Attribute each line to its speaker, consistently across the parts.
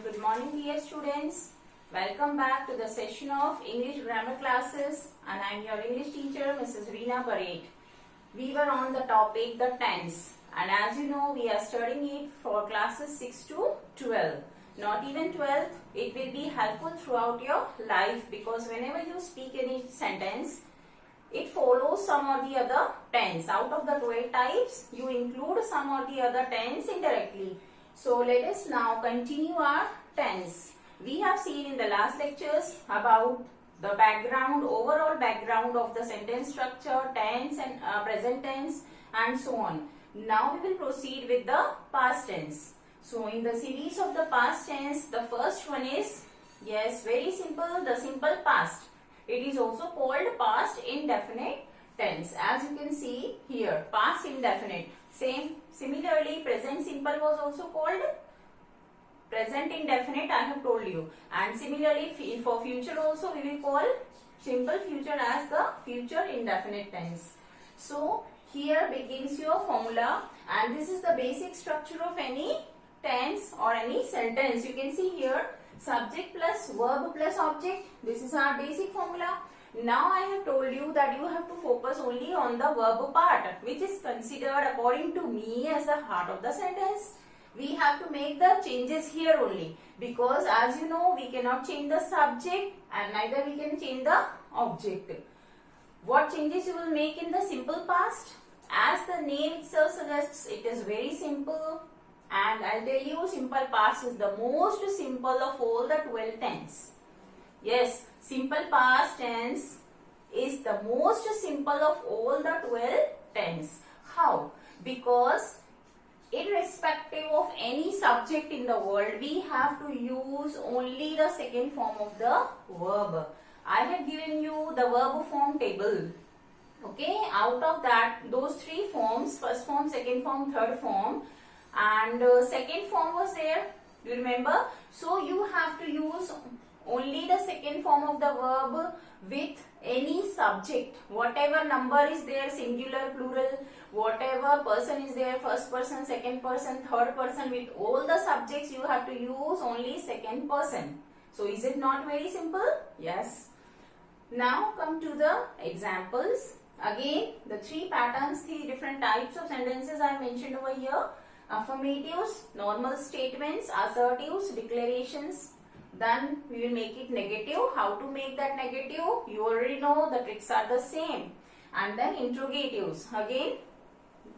Speaker 1: Good morning, dear students. Welcome back to the session of English grammar classes, and I am your English teacher, Mrs. Reena Parade. We were on the topic the tense, and as you know, we are studying it for classes 6 to 12. Not even 12th, it will be helpful throughout your life because whenever you speak any sentence, it follows some or the other tense. Out of the 12 types, you include some or the other tense indirectly. So let us now continue our tense. We have seen in the last lectures about the background, overall background of the sentence structure, tense and present tense and so on. Now we will proceed with the past tense. So in the series of the past tense, the first one is, yes, very simple, the simple past. It is also called past indefinite tense. As you can see here, past indefinite. Similarly, present simple was also called present indefinite, I have told you. And similarly, for future also we will call simple future as the future indefinite tense. So here begins your formula, and this is the basic structure of any tense or any sentence. You can see here, subject plus verb plus object. This is our basic formula. Now I have told you that you have to focus only on the verb part, which is considered according to me as the heart of the sentence. We have to make the changes here only because as you know, we cannot change the subject and neither we can change the object. What changes you will make in the simple past? As the name itself suggests, it is very simple. And I'll tell you, simple past is the most simple of all the 12 tense. Yes, simple past tense is the most simple of all the 12 tense. How? Because irrespective of any subject in the world, we have to use only the second form of the verb. I have given you the verb form table. Okay, out of that, those three forms, first form, second form, third form, and second form was there, you remember? So you have to use only the second form of the verb with any subject, whatever number is there, singular, plural, whatever person is there, first person, second person, third person, with all the subjects you have to use only second person. So is it not very simple? Yes. Now come to the examples. Again, the three patterns, three different types of sentences I mentioned over here. Affirmatives, normal statements, assertives, declarations. Then we will make it negative. How to make that negative? You already know, the tricks are the same. And then interrogatives. Again,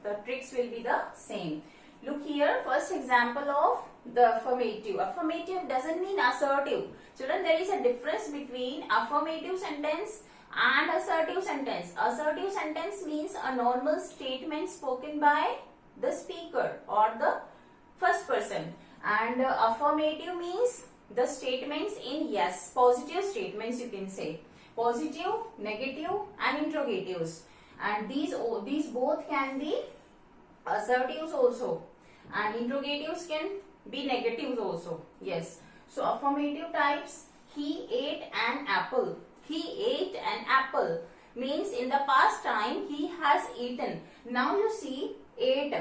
Speaker 1: the tricks will be the same. Look here, first example of the affirmative. Affirmative doesn't mean assertive. Children, there is a difference between affirmative sentence and assertive sentence. Assertive sentence means a normal statement spoken by the speaker or the first person. And affirmative means the statements in yes, positive statements you can say. Positive, negative and interrogatives. And these both can be assertives also. And interrogatives can be negatives also. Yes. So affirmative types, he ate an apple. He ate an apple means in the past time he has eaten. Now you see, ate.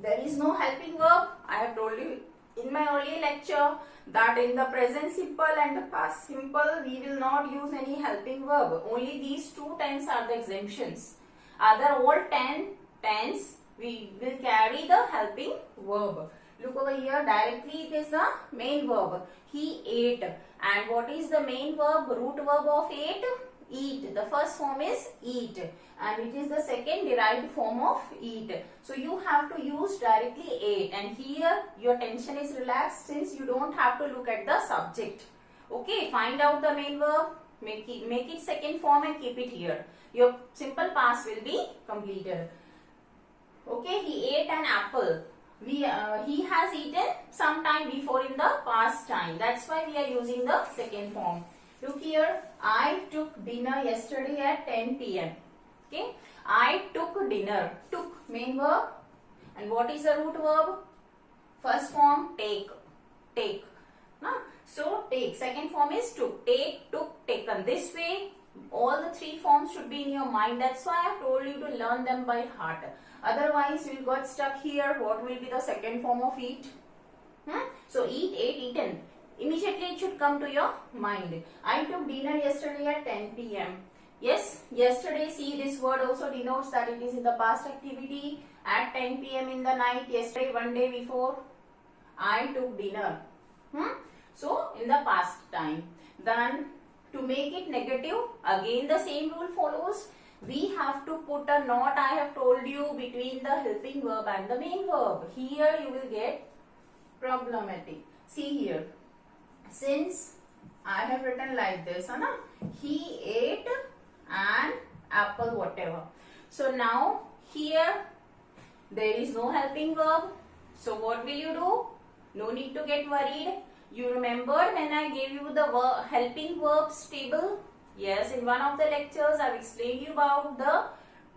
Speaker 1: There is no helping verb. I have told you in my earlier lecture that in the present simple and the past simple we will not use any helping verb. Only these two tense are the exemptions. Other all 10 tense we will carry the helping verb. Look over here, directly it is the main verb. He ate. And what is the main verb? Root verb of ate? Eat. The first form is eat. And it is the second derived form of eat. So you have to use directly ate. And here your tension is relaxed since you don't have to look at the subject. Okay, find out the main verb. Make it second form and keep it here. Your simple past will be completed. Okay, he ate an apple. He has eaten some time before in the past time. That's why we are using the second form. Look here, I took dinner yesterday at 10 p.m. Okay, I took dinner. Took, main verb. And what is the root verb? First form, take. Take. So, take. Second form is took. Take, took, taken. This way, all the three forms should be in your mind. That's why I have told you to learn them by heart. Otherwise, you got stuck here. What will be the second form of eat? So eat, ate, eaten. Immediately it should come to your mind. I took dinner yesterday at 10 p.m. Yes, yesterday, see this word also denotes that it is in the past activity. At 10 p.m. in the night, yesterday, one day before, I took dinner. So in the past time. Then to make it negative, again the same rule follows. We have to put a not, I have told you, between the helping verb and the main verb. Here you will get problematic. See here. Since I have written like this, he ate an apple, whatever. So now here there is no helping verb. So what will you do? No need to get worried. You remembered when I gave you the helping verbs table? Yes, in one of the lectures I have explained you about the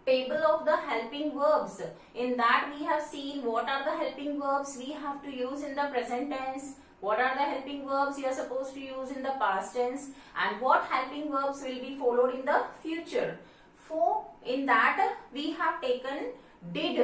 Speaker 1: table of the helping verbs. In that we have seen what are the helping verbs we have to use in the present tense, what are the helping verbs you are supposed to use in the past tense, and what helping verbs will be followed in the future. For in that we have taken did.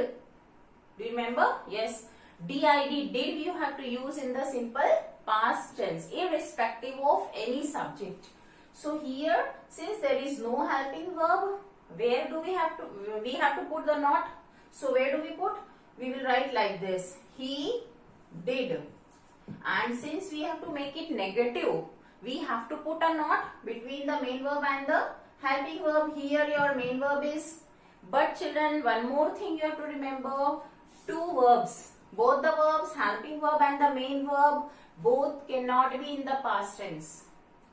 Speaker 1: Do you remember? Yes. Did, did you have to use in the simple past tense irrespective of any subject. So here, since there is no helping verb, where do we have to put the not? So where do we put? We will write like this. He did. And since we have to make it negative, we have to put a not between the main verb and the helping verb. Here your main verb is. But children, one more thing you have to remember. Two verbs. Both the verbs, helping verb and the main verb, both cannot be in the past tense.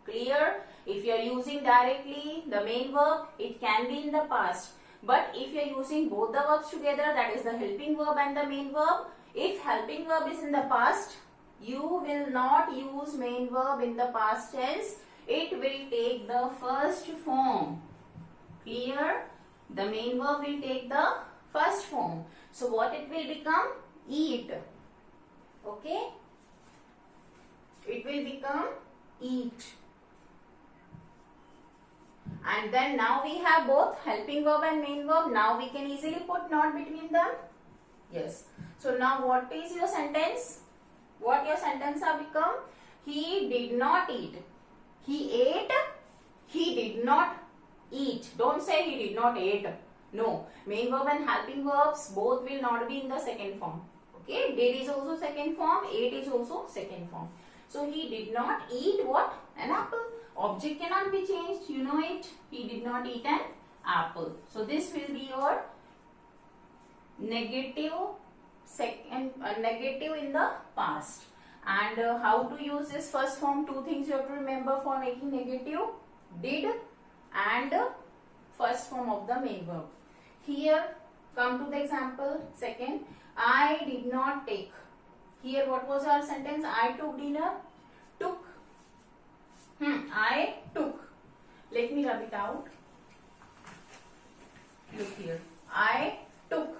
Speaker 1: Clear? If you are using directly the main verb, it can be in the past. But if you are using both the verbs together, that is the helping verb and the main verb, if helping verb is in the past, you will not use main verb in the past tense. It will take the first form. Clear? The main verb will take the first form. So what it will become? Eat. Okay? It will become eat. And then now we have both helping verb and main verb. Now we can easily put not between them. Yes. So now what is your sentence? What your sentence have become? He did not eat. He ate. He did not eat. Don't say he did not eat. No. Main verb and helping verbs both will not be in the second form. Okay. Did is also second form. Ate is also second form. So he did not eat what? An apple. Object cannot be changed. You know it. He did not eat an apple. So this will be your negative negative in the past. And how to use this first form? Two things you have to remember for making negative. Did and first form of the main verb. Here, come to the example. Second, I did not take. Here, what was our sentence? I took dinner. Took. I took. Let me rub it out. Look here. I took.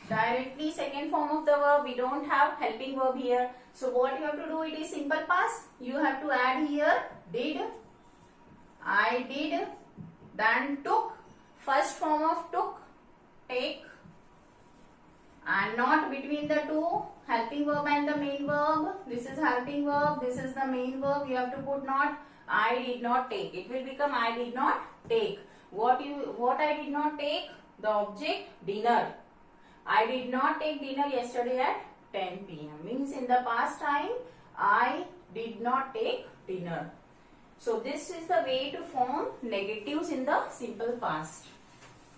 Speaker 1: Directly second form of the verb. We don't have helping verb here. So what you have to do? It is simple past. You have to add here did. I did. Then took. First form of took. Take. And not between the two. Helping verb and the main verb. This is helping verb. This is the main verb. You have to put not. I did not take. It will become I did not take. What I did not take? The object dinner. I did not take dinner yesterday at 10 p.m. Means in the past time, I did not take dinner. So this is the way to form negatives in the simple past.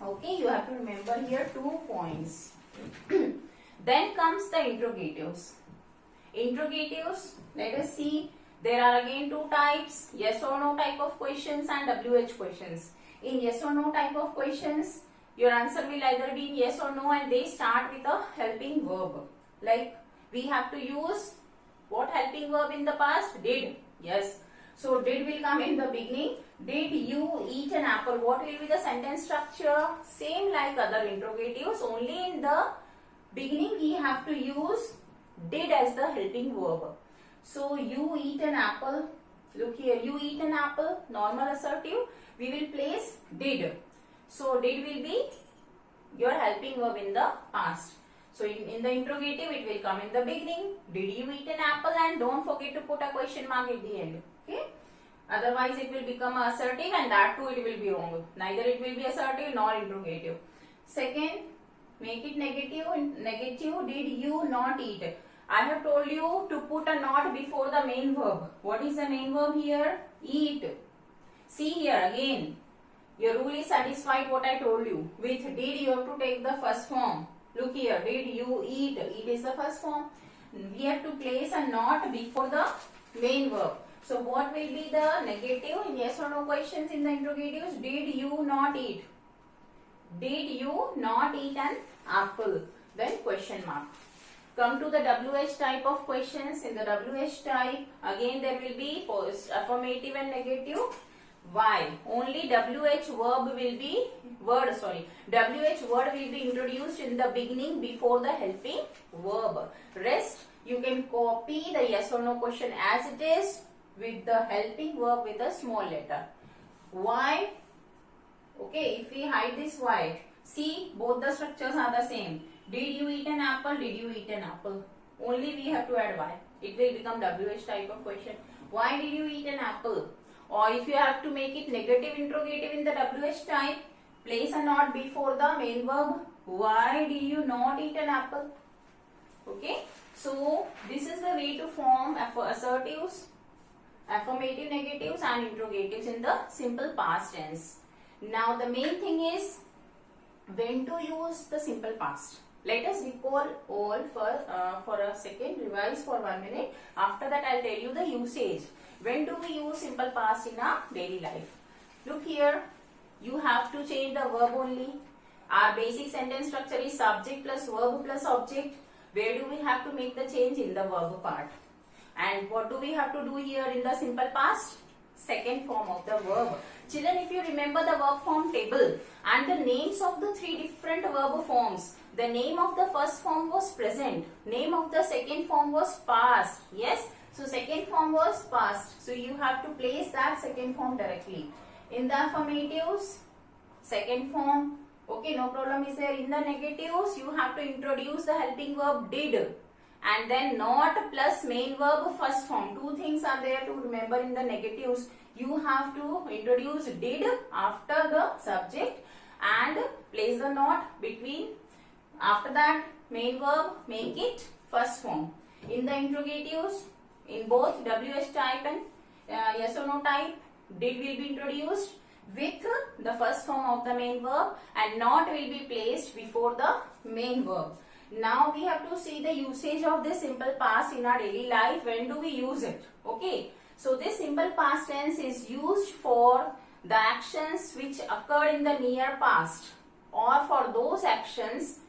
Speaker 1: Okay, you have to remember here 2 points. Then comes the interrogatives. Interrogatives, let us see. There are again 2 types, yes or no type of questions and WH questions. In yes or no type of questions, your answer will either be yes or no and they start with a helping verb. Like we have to use what helping verb in the past? Did. Yes. So did will come in the beginning. Did you eat an apple? What will be the sentence structure? Same like other interrogatives. Only in the beginning we have to use did as the helping verb. So you eat an apple. Look here. You eat an apple. Normal assertive. We will place did. So did will be your helping verb in the past. So in the interrogative, it will come in the beginning. Did you eat an apple? And don't forget to put a question mark at the end. Okay. Otherwise, it will become assertive, and that too it will be wrong. Neither it will be assertive nor interrogative. Second, make it negative. Negative. Did you not eat? I have told you to put a not before the main verb. What is the main verb here? Eat. See here again. Your rule is satisfied what I told you. With did, you have to take the first form. Look here. Did you eat? Eat is the first form. We have to place a not before the main verb. So what will be the negative in yes or no questions in the interrogatives? Did you not eat? Did you not eat an apple? Then question mark. Come to the WH type of questions. In the WH type, again there will be affirmative and negative. Why? Only WH word will be introduced in the beginning before the helping verb. Rest, you can copy the yes or no question as it is with the helping verb with a small letter. Why? Okay, if we hide this why, see both the structures are the same. Did you eat an apple? Did you eat an apple? Only we have to add why. It will become WH type of question. Why did you eat an apple? Or if you have to make it negative interrogative in the WH type, place a not before the main verb. Why did you not eat an apple? Okay. So this is the way to form assertives, affirmative, negatives and interrogatives in the simple past tense. Now the main thing is when to use the simple past. Let us recall all for a second, revise for 1 minute. After that I'll tell you the usage. When do we use simple past in our daily life? Look here, you have to change the verb only. Our basic sentence structure is subject plus verb plus object. Where do we have to make the change? In the verb part. And what do we have to do here in the simple past? Second form of the verb. Children, if you remember the verb form table and the names of the three different verb forms, the name of the first form was present, name of the second form was past. Yes, so second form was past. So you have to place that second form directly. In the affirmatives, second form. Okay, no problem is there. In the negatives, you have to introduce the helping verb did. And then not plus main verb first form. Two things are there to remember in the negatives. You have to introduce did after the subject and place the not between. After that, main verb, make it first form. In the interrogatives, in both WH type and yes or no type, did will be introduced with the first form of the main verb and not will be placed before the main verb. Now we have to see the usage of this simple past in our daily life. When do we use it? Okay. So this simple past tense is used for the actions which occurred in the near past or for those actions,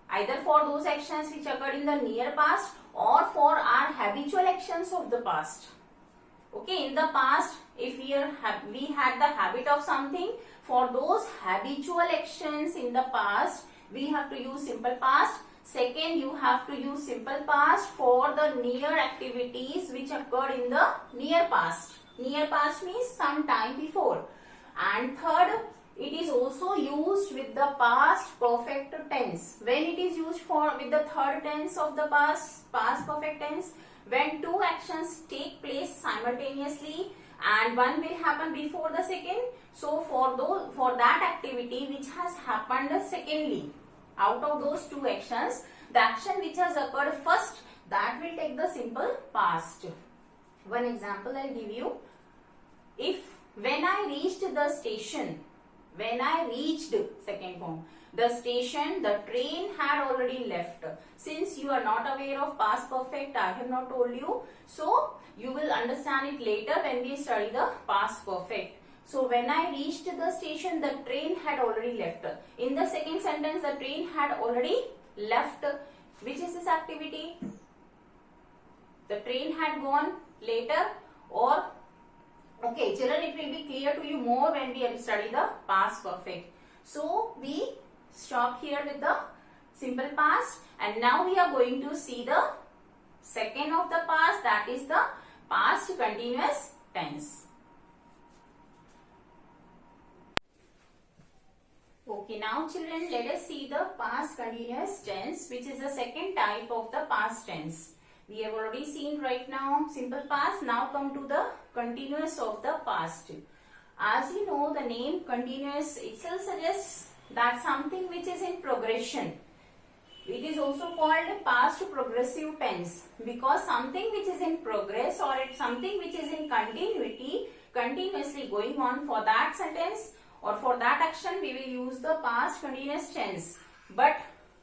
Speaker 1: either for those actions which occurred in the near past or for our habitual actions of the past. Okay, in the past, if we had the habit of something, for those habitual actions in the past, we have to use simple past. Second, you have to use simple past for the near activities which occurred in the near past. Near past means some time before. And third, it is also used with the past perfect tense. When it is used with the third tense of the past perfect tense, when two actions take place simultaneously and one will happen before the second. So for that activity which has happened secondly, out of those two actions, the action which has occurred first, that will take the simple past. One example I'll give you. When I reached the station, second form, the station, the train had already left. Since you are not aware of past perfect, I have not told you. So you will understand it later when we study the past perfect. So when I reached the station, the train had already left. In the second sentence, the train had already left. Which is this activity? The train had gone later or... Okay, children, it will be clear to you more when we study the past perfect. So we stop here with the simple past and now we are going to see the second of the past, that is the past continuous tense. Okay, now children, let us see the past continuous tense, which is the second type of the past tense. We have already seen right now simple past. Now come to the continuous of the past. As you know, the name continuous itself suggests that something which is in progression. It is also called past progressive tense because something which is in progress or it's something which is in continuity, continuously going on, for that sentence or for that action we will use the past continuous tense. But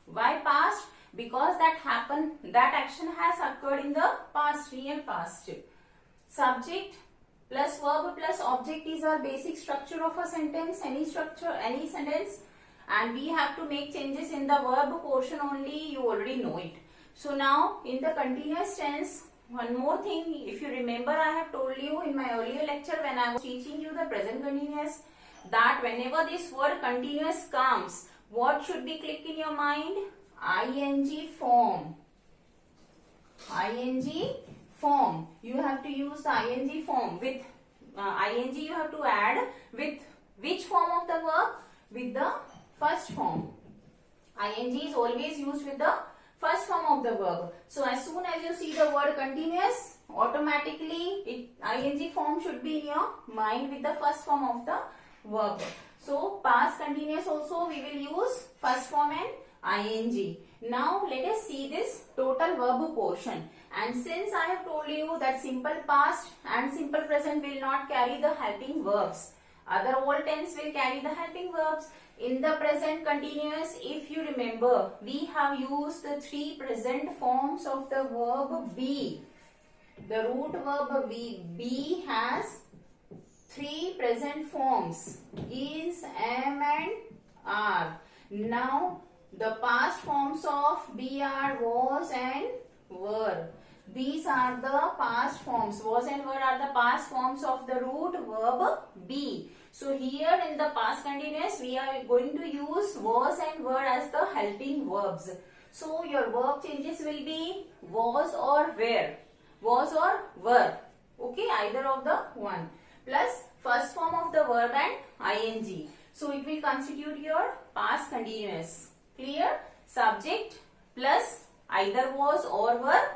Speaker 1: why past? Because that action has occurred in the past, real past. Subject plus verb plus object is our basic structure of a sentence, any sentence, and we have to make changes in the verb portion only. You already know it. So now in the continuous tense, one more thing, if you remember, I have told you in my earlier lecture when I was teaching you the present continuous, that whenever this word continuous comes, what should be click in your mind? ing form. ing form. You have to use the ing form. With ing you have to add with which form of the verb? With the first form. ing is always used with the first form of the verb. So as soon as you see the word continuous, automatically ing form should be in your mind with the first form of the verb. So past continuous also we will use first form and ing. Now let us see this total verb portion. And since I have told you that simple past and simple present will not carry the helping verbs, other all tense will carry the helping verbs. In the present continuous, if you remember, we have used the three present forms of the verb be. The root verb be has three present forms, is, am and are. Now the past forms of be, are, was and were. These are the past forms. Was and were are the past forms of the root verb be. So here in the past continuous we are going to use was and were as the helping verbs. So your verb changes will be was or were. Was or were. Okay, either of the one. Plus first form of the verb and ing. So it will constitute your past continuous. Clear? Subject plus either was or were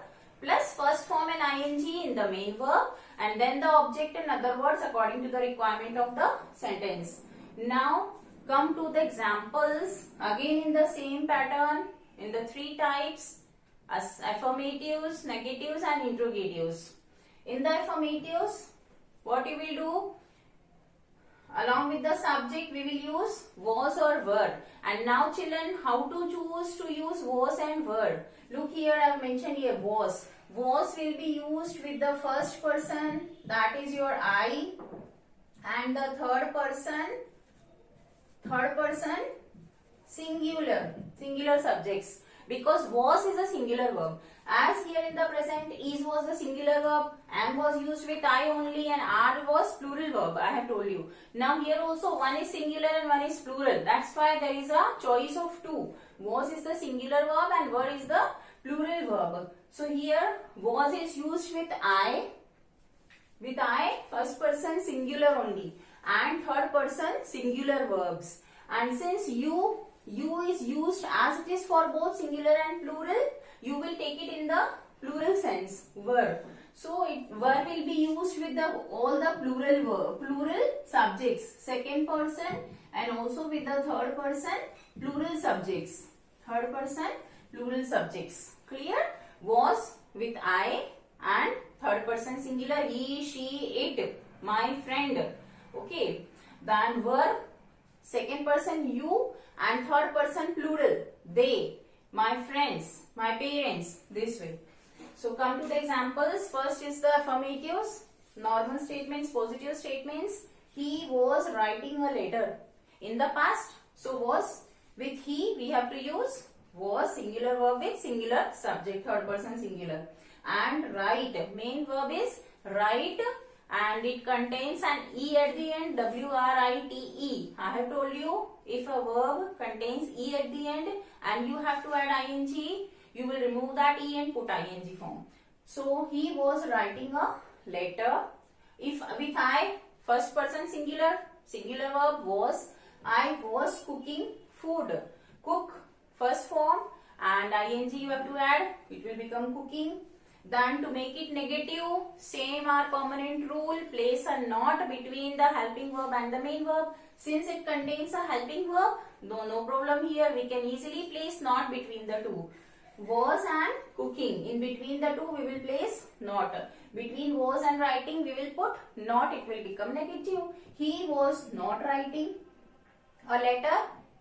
Speaker 1: plus first form and ing in the main verb, and then the object and other words according to the requirement of the sentence. Now come to the examples again in the same pattern in the three types as affirmatives, negatives and interrogatives. In the affirmatives, what you will do? Along with the subject we will use was or were. And now children, how to choose to use was and were? Look here, I have mentioned here was. Was will be used with the first person, that is your I, and the third person singular subjects, because was is a singular verb. As here in the present, is was the singular verb, am was used with I only, and are was plural verb, I have told you. Now here also one is singular and one is plural. That's why there is a choice of two. Was is the singular verb and were is the plural verb. So here was is used with I, first person singular only, and third person singular verbs. And since you is used as it is for both singular and plural, you will take it in the plural sense, were. So were will be used with all the plural subjects, second person, and also with the third person plural subjects. Clear? Was with I and third person singular, he, she, it, my friend. Okay. Then were second person you and third person plural, they, my friends, my parents, this way. So come to the examples. First is the affirmatives, normal statements, positive statements. He was writing a letter. In the past, so was with he we have to use was singular verb with singular subject, third person singular. And write, main verb is write, and it contains an e at the end, W-R-I-T-E. I have told you, if a verb contains e at the end and you have to add ing, you will remove that e and put ing form. So he was writing a letter. If with I, first person singular verb was, I was cooking food. Cook, first form, and ing you have to add. It will become cooking. Then to make it negative, same our permanent rule, place a not between the helping verb and the main verb. Since it contains a helping verb, no problem here. We can easily place not between the two. Was and cooking. In between the two, we will place not. Between was and writing, we will put not. It will become negative. He was not writing a letter.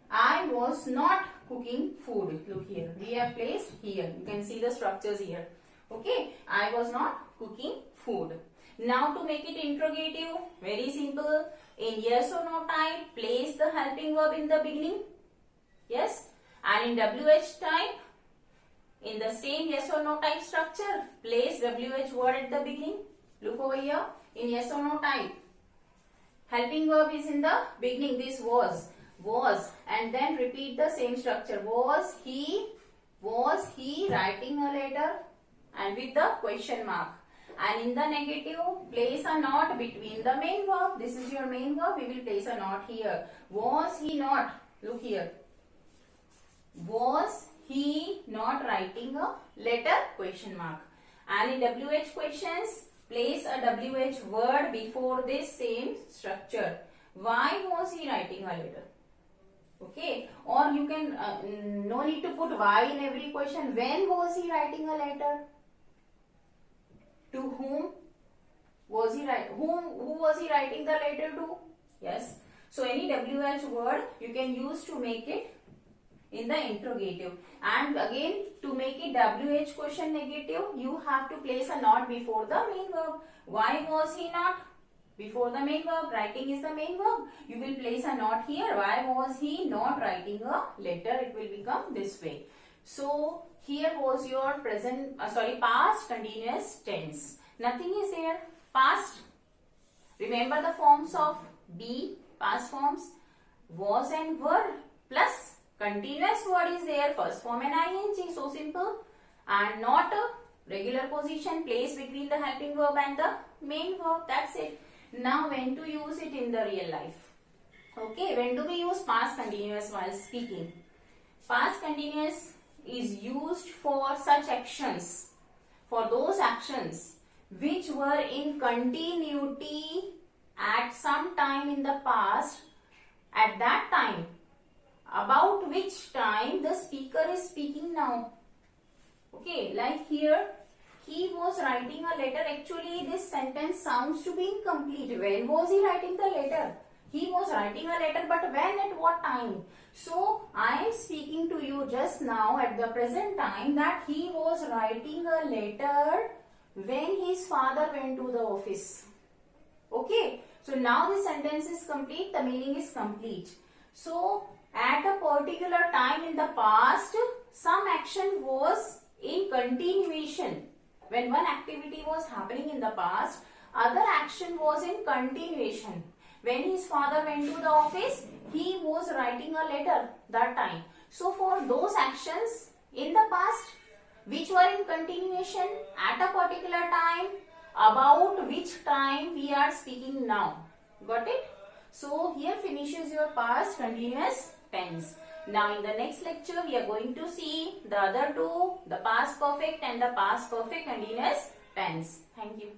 Speaker 1: I was not cooking food. Look here. We have placed here. You can see the structures here. Okay. I was not cooking food. Now to make it interrogative, very simple. In yes or no type, place the helping verb in the beginning. Yes. And in WH type, in the same yes or no type structure, place WH word at the beginning. Look over here. In yes or no type, helping verb is in the beginning. This was, and then repeat the same structure. Was he writing a letter, and with the question mark. And in the negative, place a not between the main verb. This is your main verb. We will place a not here. Was he not? Look here. Was he not writing a letter? Question mark. And in WH questions, place a WH word before this same structure. Why was he writing a letter? Okay. Or you can, no need to put why in every question. When was he writing a letter? To whom was he writing? Who was he writing the letter to? Yes. So any WH word you can use to make it in the interrogative. And again, to make it WH question negative, you have to place a not before the main verb. Why was he not? Before the main verb. Writing is the main verb. You will place a not here. Why was he not writing a letter? It will become this way. So here was your past continuous tense. Nothing is there. Past. Remember the forms of be, past forms. Was and were plus continuous word is there. First form and ing. So simple. And not a regular position placed between the helping verb and the main verb. That's it. Now when to use it in the real life? Okay. When do we use past continuous while speaking? Past continuous is used for such actions, for those actions which were in continuity at some time in the past, at that time, about which time the speaker is speaking now. Okay, like here, he was writing a letter. Actually, this sentence sounds to be incomplete. When was he writing the letter? He was writing a letter, but when, at what time? So, I am speaking to you just now at the present time that he was writing a letter when his father went to the office. Okay. So, now the sentence is complete. The meaning is complete. So, at a particular time in the past, some action was in continuation. When one activity was happening in the past, other action was in continuation. When his father went to the office, he was writing a letter that time. So for those actions in the past, which were in continuation at a particular time, about which time we are speaking now. Got it? So here finishes your past continuous tense. Now in the next lecture, we are going to see the other two, the past perfect and the past perfect continuous tense. Thank you.